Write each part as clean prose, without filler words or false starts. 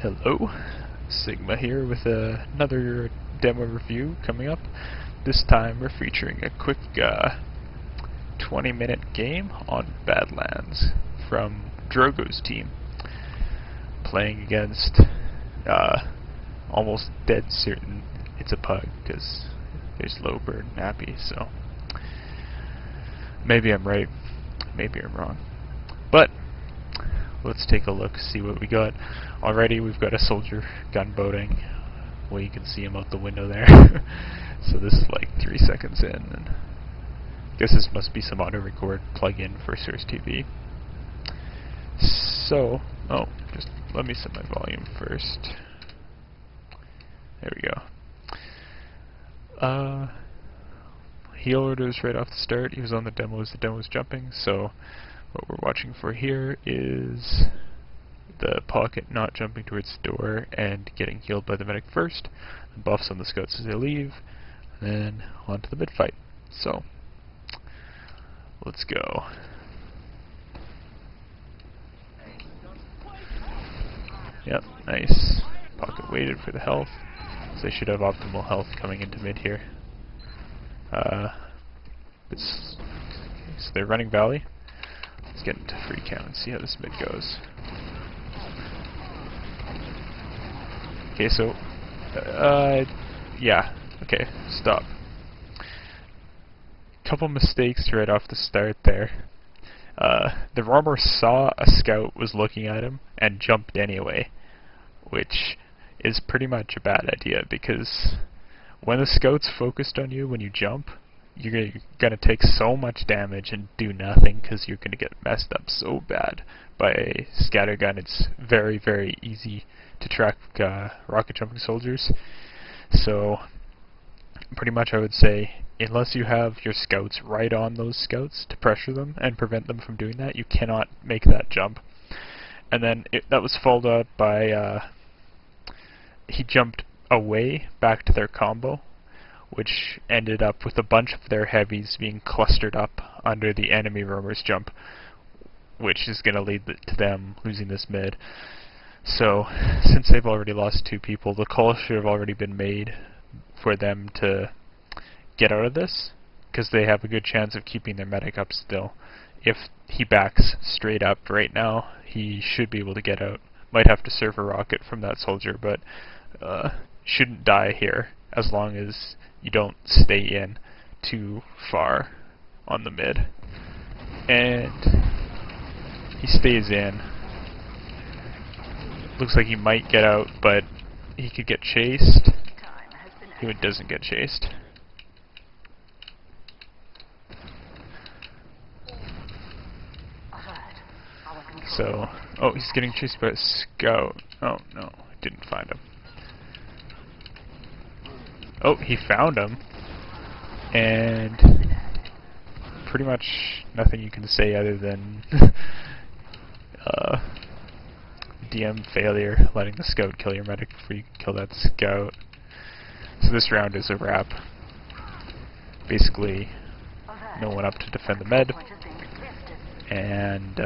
Hello, Sigma here with another demo review coming up. This time we're featuring a quick 20-minute game on Badlands from Drogo's team, playing against almost dead certain it's a pug because there's Lowbird and Nappy, so maybe I'm right, maybe I'm wrong. But let's take a look, see what we got. Already we've got a soldier gunboating. Well, you can see him out the window there. So this is like 3 seconds in, and I guess this must be some auto-record plug-in for Source TV. So, just let me set my volume first. There we go. Heal orders right off the start. He was on the demo as the demo was jumping, so what we're watching for here is the pocket not jumping towards the door and getting healed by the medic first, and buffs on the scouts as they leave, and then on to the mid-fight. So, let's go. Yep, nice. Pocket waited for the health, so they should have optimal health coming into mid here. So they're running Valley. Let's get into free count and see how this mid goes. Okay, so, yeah, okay, stop. Couple mistakes right off the start there. The roamer saw a scout was looking at him and jumped anyway, which is pretty much a bad idea, because when the scout's focused on you when you jump, you're gonna take so much damage and do nothing because you're gonna get messed up so bad by a scattergun. It's very, very easy to track rocket jumping soldiers. So pretty much I would say, unless you have your scouts right on those scouts to pressure them and prevent them from doing that, you cannot make that jump. And then that was followed up by he jumped away back to their combo, which ended up with a bunch of their heavies being clustered up under the enemy roamer's jump, which is going to lead to them losing this mid. So, since they've already lost 2 people, the call should have already been made for them to get out of this, because they have a good chance of keeping their medic up still. If he backs straight up right now, he should be able to get out. Might have to serve a rocket from that soldier, but shouldn't die here, as long as you don't stay in too far on the mid. And he stays in. Looks like he might get out, but he could get chased. He doesn't get chased. So, he's getting chased by a scout. Oh no, didn't find him. Oh, he found him, and pretty much nothing you can say other than DM failure, letting the scout kill your medic before you can kill that scout. So this round is a wrap. Basically, no one up to defend the med, and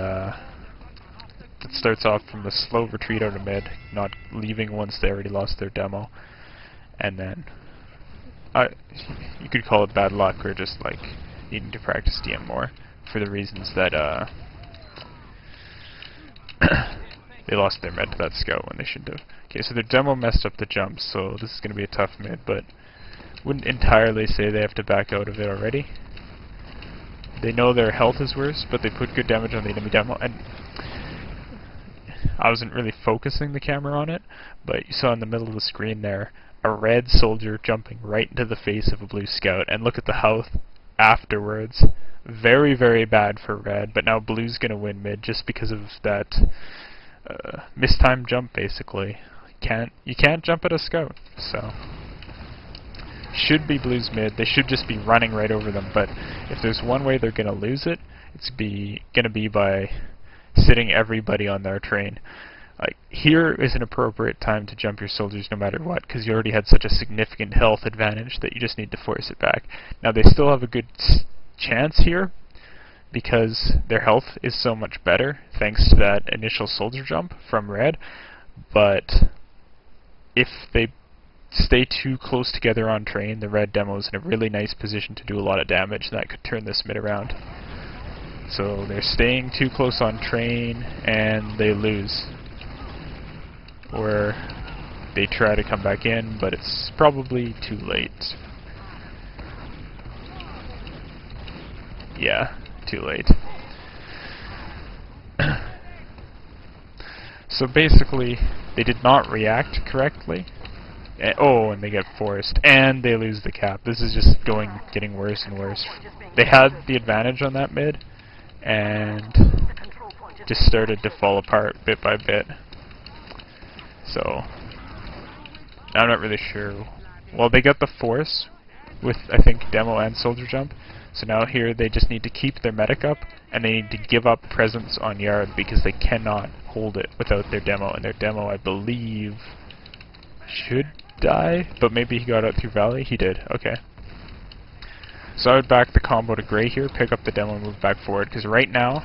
it starts off from a slow retreat out of mid, not leaving once they already lost their demo, and then you could call it bad luck or just like needing to practice DM more, for the reasons that they lost their med to that scout when they shouldn't have. Okay, so their demo messed up the jump, so this is going to be a tough mid, but wouldn't entirely say they have to back out of it already. They know their health is worse, but they put good damage on the enemy demo, and I wasn't really focusing the camera on it, but you saw in the middle of the screen there a red soldier jumping right into the face of a blue scout, and look at the health afterwards. Very, very bad for red, but now blue's gonna win mid just because of that mistimed jump, basically. You can't jump at a scout, so should be blue's mid. They should just be running right over them, but if there's one way they're gonna lose it, it's gonna be by sitting everybody on their train. Like, here is an appropriate time to jump your soldiers no matter what, because you already had such a significant health advantage that you just need to force it back. Now they still have a good chance here, because their health is so much better thanks to that initial soldier jump from red, but if they stay too close together on train, the red demo's in a really nice position to do a lot of damage, and that could turn this mid around. So they're staying too close on train, and they lose. Or they try to come back in, but it's probably too late. Yeah, too late. So basically, they did not react correctly. And they get forced, and they lose the cap. This is just getting worse and worse. They had the advantage on that mid, and just started to fall apart bit by bit. So, I'm not really sure. Well, they got the force with, I think, demo and soldier jump. So now here they just need to keep their medic up, and they need to give up presence on yard because they cannot hold it without their demo. And their demo, I believe, should die, but maybe he got out through valley. He did. Okay. So I would back the combo to gray here, pick up the demo, and move back forward, because right now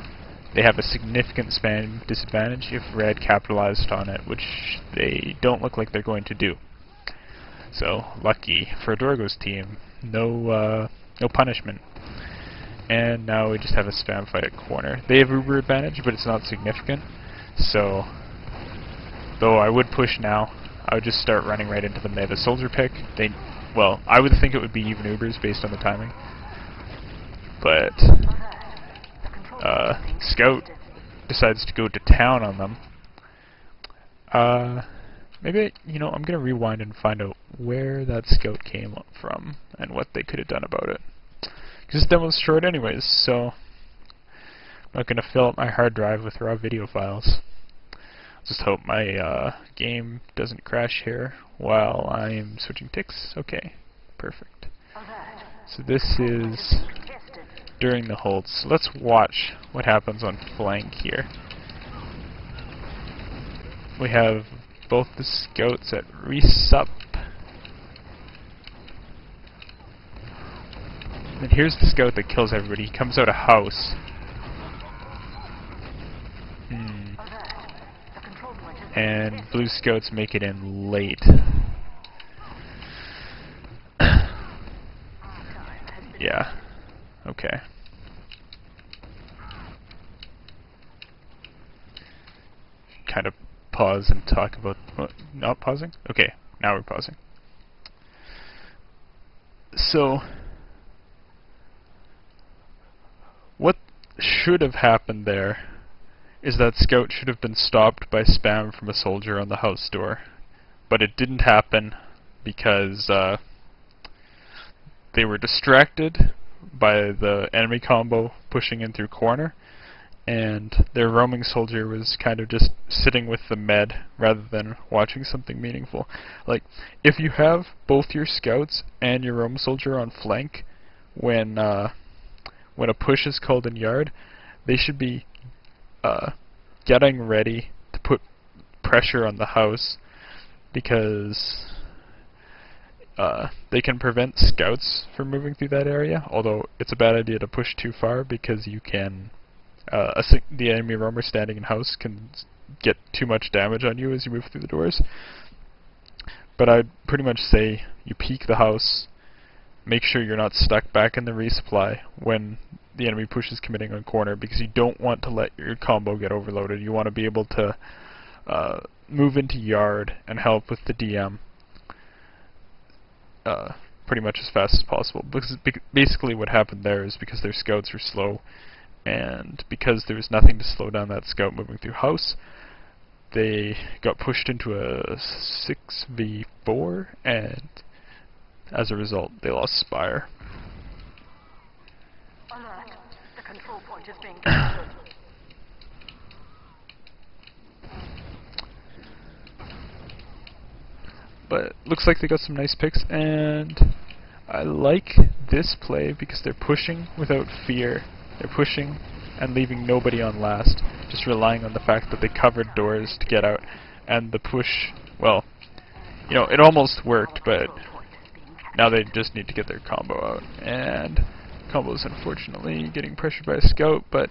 they have a significant span disadvantage if red capitalized on it, which they don't look like they're going to do. So lucky for Drogo's team, no punishment. And now we just have a spam fight at corner. They have Uber advantage, but it's not significant. So, though I would push now, I would just start running right into them. They have a soldier pick. Well, I would think it would be even Ubers based on the timing. But Scout decides to go to town on them. Maybe, I'm going to rewind and find out where that Scout came from and what they could have done about it. Because this demo's short anyways, so I'm not going to fill up my hard drive with raw video files. Just hope my game doesn't crash here while I'm switching ticks. Okay, perfect. So this is during the hold. So let's watch what happens on flank here. We have both the scouts at resup. And here's the scout that kills everybody. He comes out of house. And blue scouts make it in late. Yeah. Okay. Kind of pause and talk about... What, not pausing? Okay, now we're pausing. So, what should have happened there is that scout should have been stopped by spam from a soldier on the house door. But it didn't happen because they were distracted by the enemy combo pushing in through corner, and their roaming soldier was kind of just sitting with the med rather than watching something meaningful. Like, if you have both your scouts and your roam soldier on flank when a push is called in yard, they should be getting ready to put pressure on the house, because they can prevent scouts from moving through that area, although it's a bad idea to push too far because you can the enemy roamer standing in house can get too much damage on you as you move through the doors. But I'd pretty much say you peek the house, make sure you're not stuck back in the resupply when the enemy push is committing on corner, because you don't want to let your combo get overloaded. You want to be able to move into yard and help with the DM pretty much as fast as possible. Because basically what happened there is because their scouts were slow, and because there was nothing to slow down that scout moving through house, they got pushed into a 6v4, and as a result they lost Spire. Alert. The control point is being captured. But looks like they got some nice picks, and I like this play because they're pushing without fear. They're pushing and leaving nobody on last, just relying on the fact that they covered doors to get out. And the push, well, it almost worked, but now they just need to get their combo out. And combo's unfortunately getting pressured by a scout, but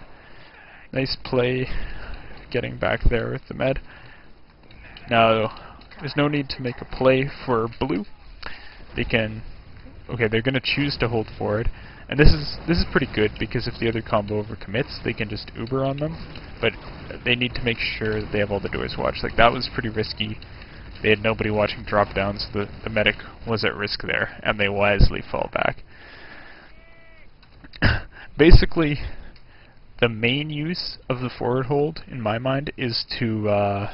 nice play getting back there with the med. Now, there's no need to make a play for blue. They can, okay, they're going to choose to hold forward, and this is pretty good because if the other combo overcommits, they can just Uber on them. But they need to make sure that they have all the doors watched. Like, that was pretty risky. They had nobody watching drop down, so the medic was at risk there, and they wisely fall back. Basically, the main use of the forward hold, in my mind, is to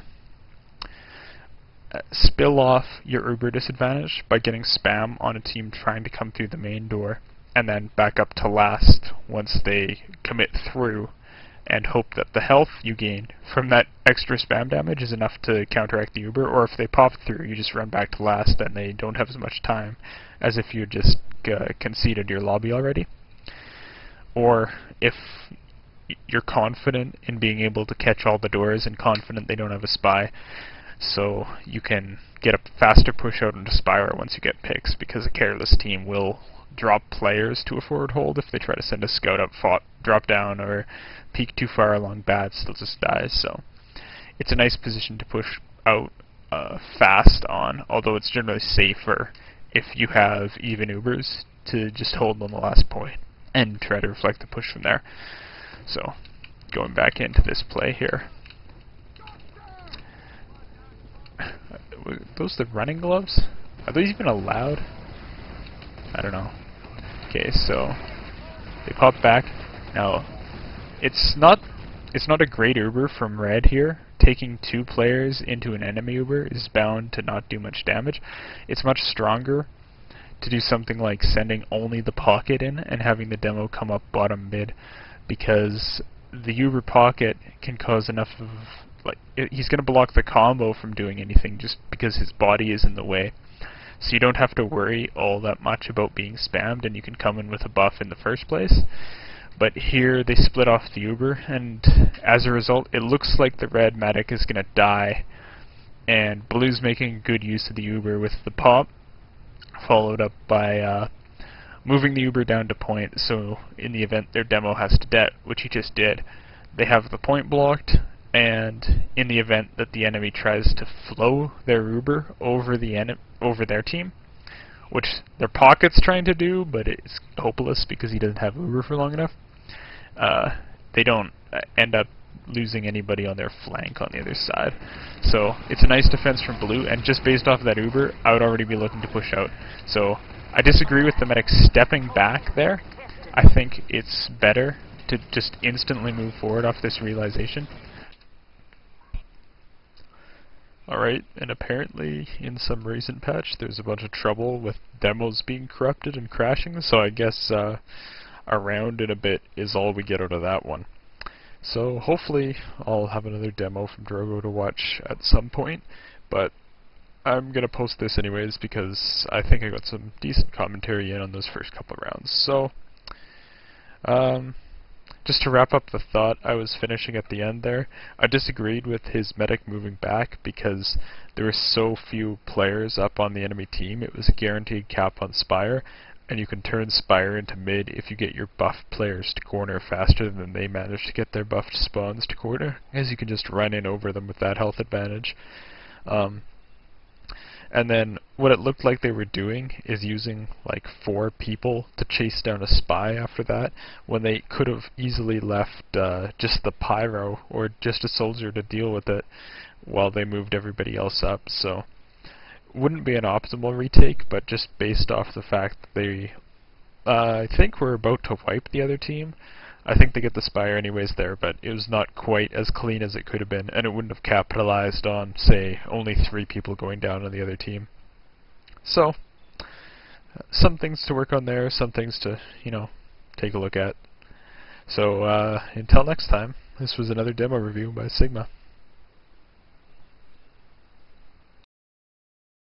spill off your Uber disadvantage by getting spam on a team trying to come through the main door, and then back up to last once they commit through, and hope that the health you gain from that extra spam damage is enough to counteract the Uber, or if they pop through, you just run back to last and they don't have as much time as if you had just conceded your lobby already. Or if you're confident in being able to catch all the doors and confident they don't have a spy, so you can get a faster push out into Spire once you get picks, because a careless team will drop players to a forward hold if they try to send a scout up, drop down, or peek too far along bats, they'll just die. So it's a nice position to push out fast on, although it's generally safer if you have even Ubers to just hold on the last point and try to reflect the push from there. So going back into this play here. Were those the running gloves? Are those even allowed? I don't know. Okay, so they pop back. Now, it's not a great Uber from red here. Taking 2 players into an enemy Uber is bound to not do much damage. It's much stronger to do something like sending only the pocket in and having the demo come up bottom mid, because the Uber pocket can cause enough of, like, he's going to block the combo from doing anything just because his body is in the way. So you don't have to worry all that much about being spammed, and you can come in with a buff in the first place. But here they split off the Uber, and as a result it looks like the red medic is going to die, and blue's making good use of the Uber with the pop, followed up by moving the Uber down to point, so in the event their demo has to det, which he just did, they have the point blocked, and in the event that the enemy tries to flow their Uber over their team, which their pocket's trying to do, but it's hopeless because he doesn't have Uber for long enough, they don't end up losing anybody on their flank on the other side. So it's a nice defense from blue, and just based off of that Uber, I would already be looking to push out. So I disagree with the medic stepping back there. I think it's better to just instantly move forward off this realization. Alright, and apparently in some recent patch there's a bunch of trouble with demos being corrupted and crashing, so I guess a round in a bit is all we get out of that one. So hopefully I'll have another demo from Drogo to watch at some point, but I'm going to post this anyways because I think I got some decent commentary in on those first couple of rounds. So, just to wrap up the thought I was finishing at the end there, I disagreed with his medic moving back because there were so few players up on the enemy team. It was a guaranteed cap on Spire, and you can turn Spire into mid if you get your buffed players to corner faster than they manage to get their buffed spawns to corner, as you can just run in over them with that health advantage. And then what it looked like they were doing is using like 4 people to chase down a spy after that, when they could have easily left just the pyro or just a soldier to deal with it while they moved everybody else up. So wouldn't be an optimal retake, but just based off the fact that they I think we're about to wipe the other team. I think they get the Spire anyways there, but it was not quite as clean as it could have been, and it wouldn't have capitalized on, say, only 3 people going down on the other team. So, some things to work on there, some things to, take a look at. So, until next time, this was another demo review by Sigma.